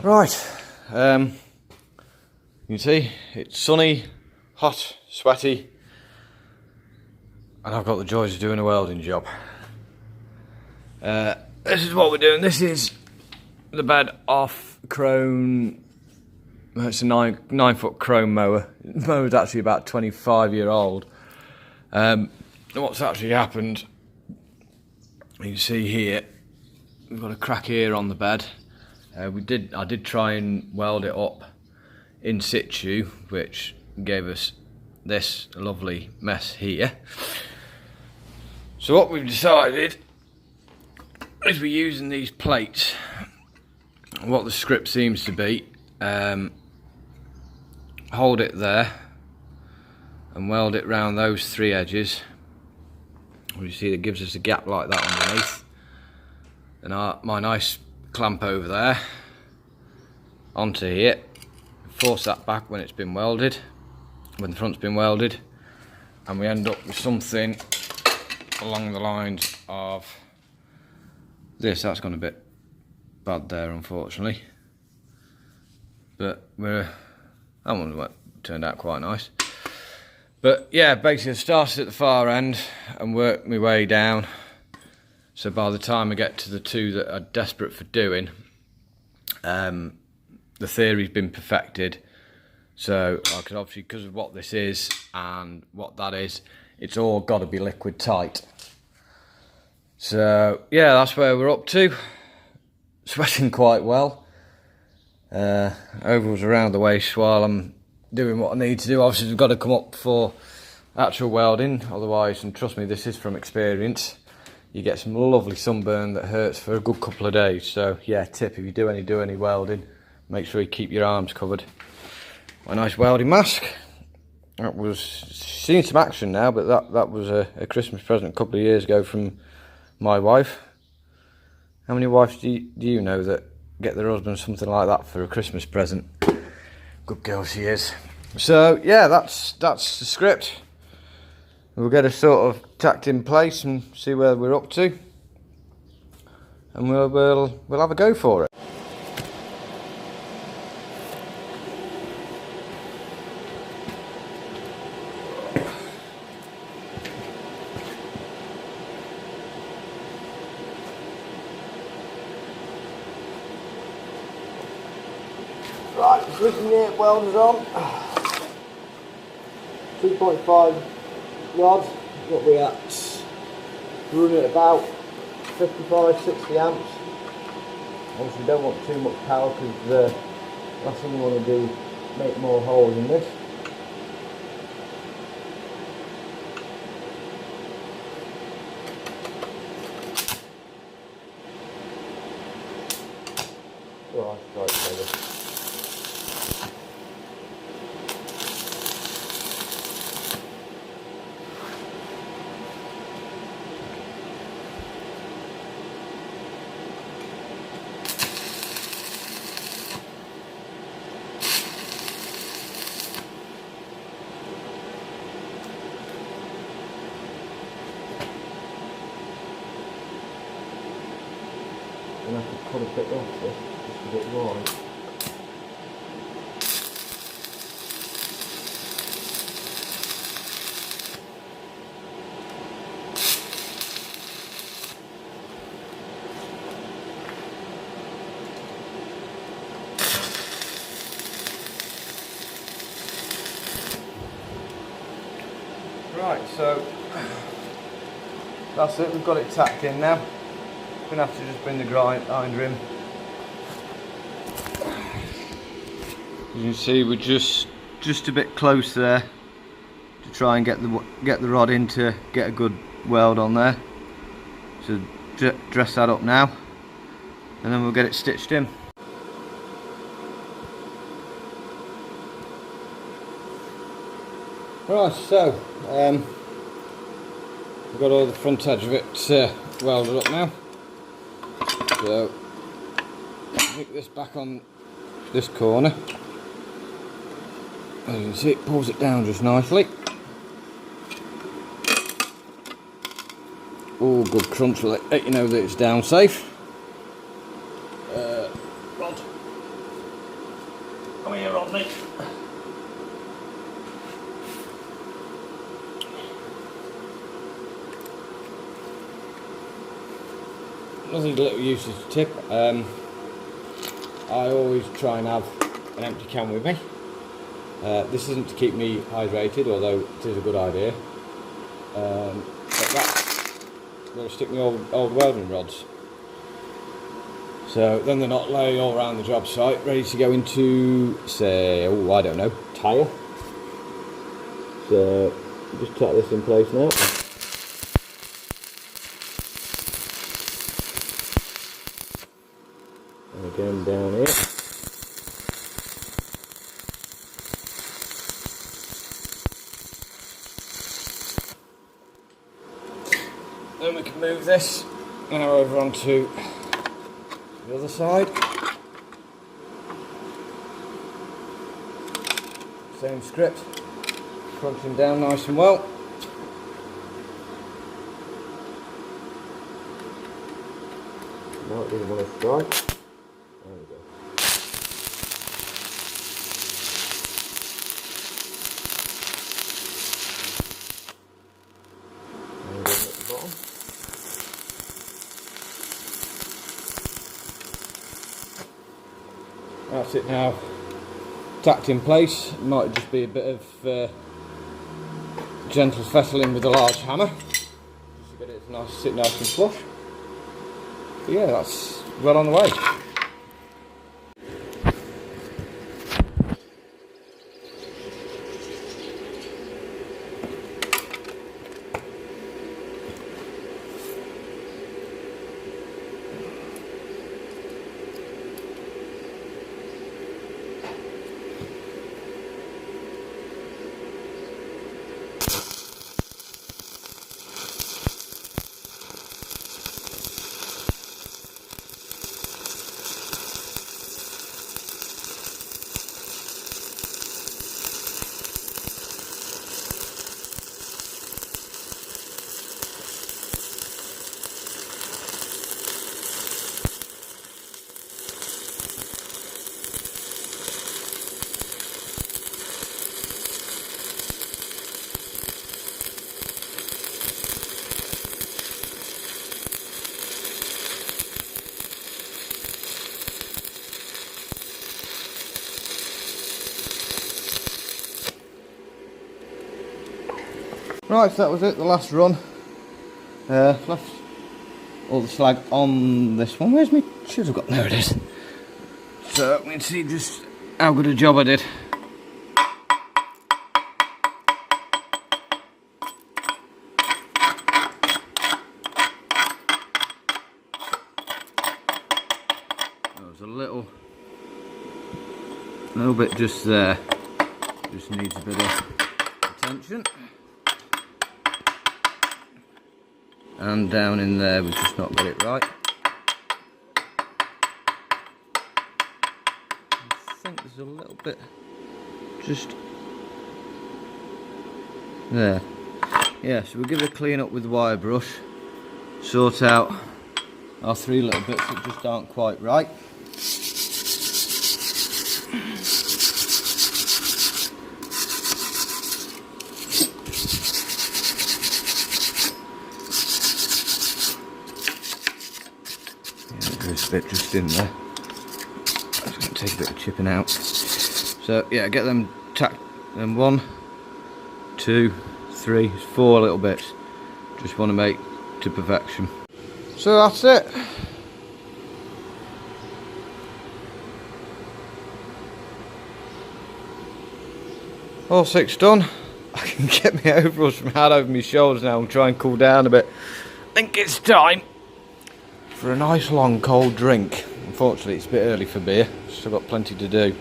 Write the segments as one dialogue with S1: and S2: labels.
S1: Right, you can see it's sunny, hot, sweaty, and I've got the joys of doing a welding job. This is what we're doing. This is the bed off krone. It's a 9-foot krone mower. The mower's actually about 25-year-old. What's actually happened, you can see here, we've got a crack here on the bed. I did try and weld it up in situ, which gave us this lovely mess here. So what we've decided is we're using these plates. What the script seems to be, hold it there and weld it round those three edges. You see, that gives us a gap like that underneath. And my nice clamp over there onto here, force that back when it's been welded, when the front's been welded, and we end up with something along the lines of this. That's gone a bit bad there, unfortunately, but that one turned out quite nice. But yeah, basically I started at the far end and worked my way down. So by the time I get to the two that are desperate for doing, the theory's been perfected. So I could obviously, because of what this is and what that is, it's all got to be liquid tight. So yeah, that's where we're up to. Sweating quite well. Ovals around the waist while I'm doing what I need to do. Obviously we've got to come up for actual welding, otherwise, and trust me, this is from experience, you get some lovely sunburn that hurts for a good couple of days. So yeah, tip, if you do any welding, make sure you keep your arms covered. A nice welding mask. That was, seen some action now, but that was a Christmas present a couple of years ago from my wife. How many wives do you know that get their husband something like that for a Christmas present? Good girl she is. So yeah, that's the script. We'll get a sort of tacked in place and see where we're up to, and we'll have a go for it. Right, the welders on. 2.5 rods, what we're at, running at about 55-60 amps. Obviously don't want too much power, because last thing we want to do is make more holes in this. Oh, that's quite heavy. I'm going to have to cut a bit off this, just a bit wide. Right, so that's it, we've got it tacked in now. Gonna have to just bring the grinder in. As you can see, we're just a bit close there to try and get the rod in to get a good weld on there. So dress that up now, and then we'll get it stitched in. Right, so we've got all the front edge of it welded up now. So nick this back on this corner. As you can see, it pulls it down just nicely. Oh, good crunch will let you know that it's down safe. Rod Come here, Rodney. Another little usage tip. I always try and have an empty can with me. This isn't to keep me hydrated, although it is a good idea. But that's where I stick my old welding rods. So then they're not laying all around the job site, ready to go into, say, oh, I don't know, tile. So just tuck this in place now. And again down here. Then we can move this now over onto the other side. Same script, crunching down nice and well. Might really want to strike. There we go. And again at the bottom. That's it now, tacked in place. It might just be a bit of gentle fettling with a large hammer, just to get it nice, sit nice and flush. But yeah, that's well on the way. Right, so that was it, the last run. Left all the slag on this one. Where's my shoes? I've got, there it is. So we can see just how good a job I did. There was a little bit just there. Just needs a bit of attention. And down in there we've just not got it right. I think there's a little bit just there. Yeah, so we'll give it a clean up with the wire brush, sort out our three little bits that just aren't quite right. There's a bit just in there. It's going to take a bit of chipping out. So yeah, get them tacked. Then 1, 2, 3, 4 little bits. Just want to make to perfection. So that's it. All 6 done. I can get my overalls from out over my shoulders now and try and cool down a bit. I think it's time for a nice long cold drink. Unfortunately it's a bit early for beer, still got plenty to do.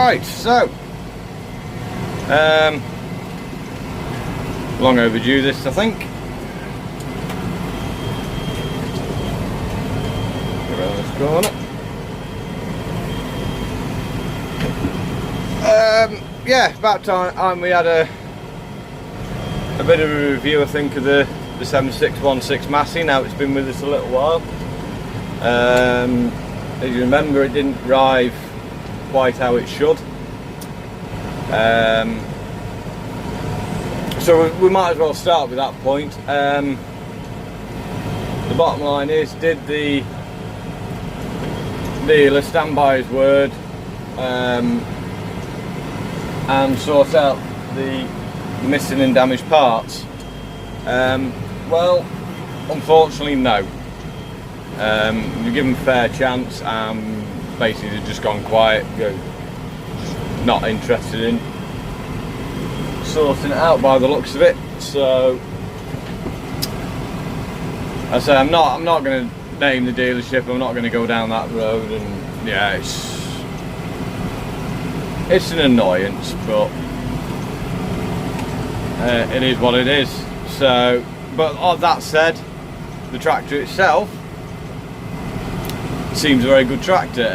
S1: Right, so long overdue this, I think. Around this corner. Yeah, about time we had a bit of a review, I think, of the 7616 Massey. Now it's been with us a little while. As you remember, it didn't drive quite how it should. So we might as well start with that point. The bottom line is, did the dealer stand by his word and sort out the missing and damaged parts? Well, unfortunately no. You give them a fair chance and basically they've just gone quiet, just not interested in sorting it out by the looks of it. So I say I'm not going to name the dealership, I'm not going to go down that road, and yeah, it's an annoyance, but it is what it is. So, but all that said, the tractor itself seems a very good tractor.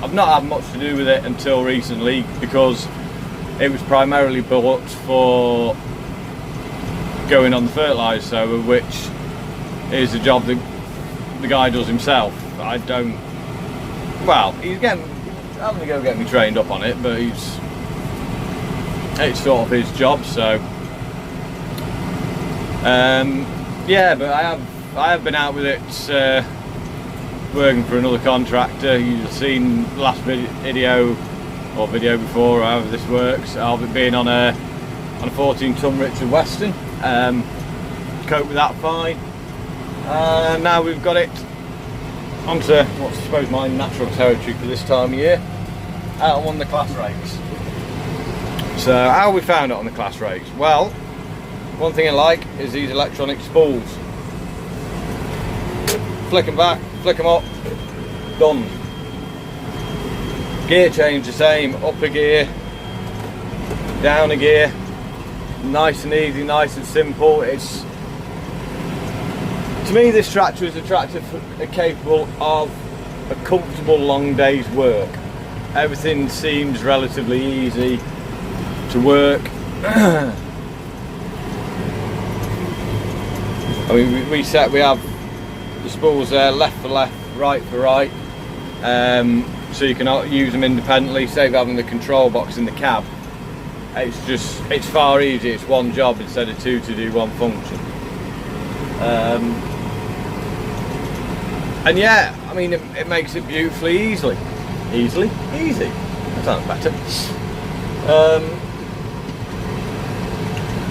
S1: I've not had much to do with it until recently because it was primarily bought for going on the fertiliser sower, which is a job that the guy does himself. I don't. Well, he's having to go get me trained up on it, but it's sort of his job. So yeah, but I have been out with it working for another contractor. You've seen the last video or video before, or however this works. I'll be being on a 14-ton Richard Weston. Cope with that fine. And now we've got it onto what's I suppose my natural territory for this time of year, out on one of the class rates. So how we found it on the class rates? Well, one thing I like is these electronic spools. Flick them back, flick them up, done. Gear change the same, up a gear, down a gear, nice and easy, nice and simple. It's, to me, this tractor is a tractor capable of a comfortable long day's work. Everything seems relatively easy to work. I mean, we have the spools there, left for left, right for right, so you can use them independently, save having the control box in the cab. It's far easier. It's one job instead of two to do one function. And yeah, I mean, it makes it beautifully easy. That sounds better.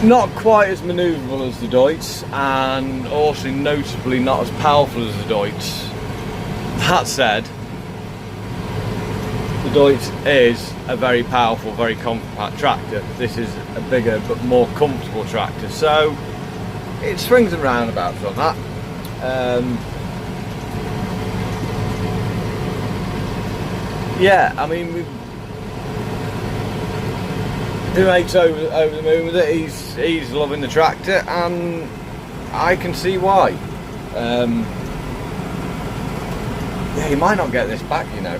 S1: Not quite as manoeuvrable as the Deutz, and also notably not as powerful as the Deutz. That said, the Deutz is a very powerful, very compact tractor. This is a bigger but more comfortable tractor, so it swings and roundabouts on that. Yeah, I mean, he makes over the moon with it. He's loving the tractor, and I can see why. Yeah, he might not get this back, you know.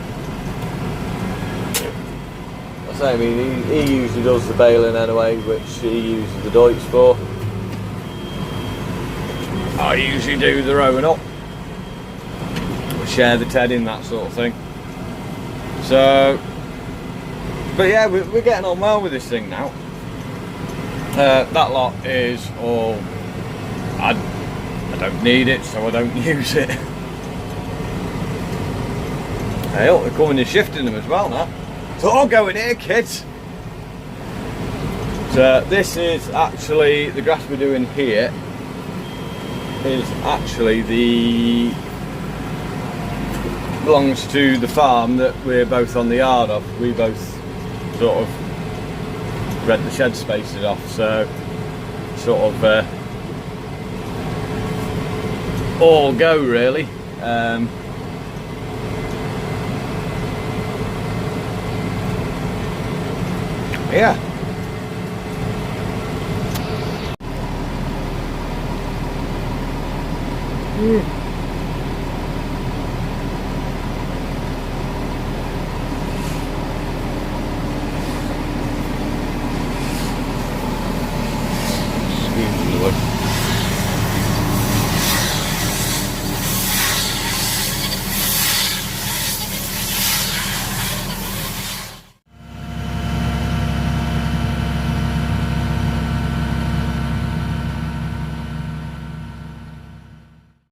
S1: I say, I mean, he usually does the baling anyway, which he uses the Deutz for. I usually do the rowing up, share the tedding, that sort of thing. So, but yeah, we're getting on well with this thing now. That lot is all, I don't need it, so I don't use it. Hey, oh, they're coming and shifting them as well now. It's all going here, kids. So this is actually, the grass we're doing here is actually belongs to the farm that we're both on the yard of. We both sort of rent the shed spaces off, so sort of all go really. Yeah. Excuse me, Lord.